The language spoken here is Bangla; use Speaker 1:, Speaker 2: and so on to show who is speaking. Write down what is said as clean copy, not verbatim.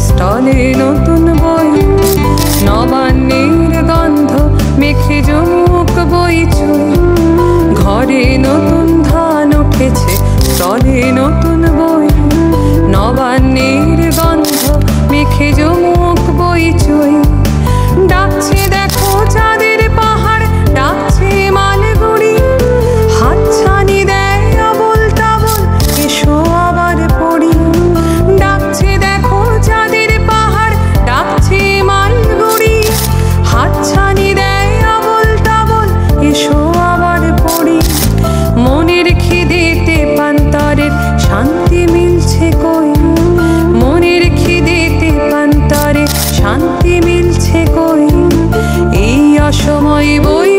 Speaker 1: স্টলে নতুন বই, নবান্নের গন্ধ মেখে জমুক বই চুই। ঘরে নতুন ধান উঠেছে, স্টলে নতুন বই, নবান্নের গন্ধ মেখে জমুক বই চুই। ডাকছে দেখো চাঁদের পাহাড়, ডাকছে মালগুড়ি, হাতছানি দেয় আবল তাবল, এসো আবার পড়ি। ডাকছে দেখো চাঁদের পাহাড়, ডাকছে মালগুড়ি, হাতছানি দেয় আবল তাবল, এসো আবার পড়ি। মনের খিদেতে পান্তারের শান্তি মিলছে কই, মনের খিদেতে পান্তারে শান্তি মিলছে কই। এই অসময় বই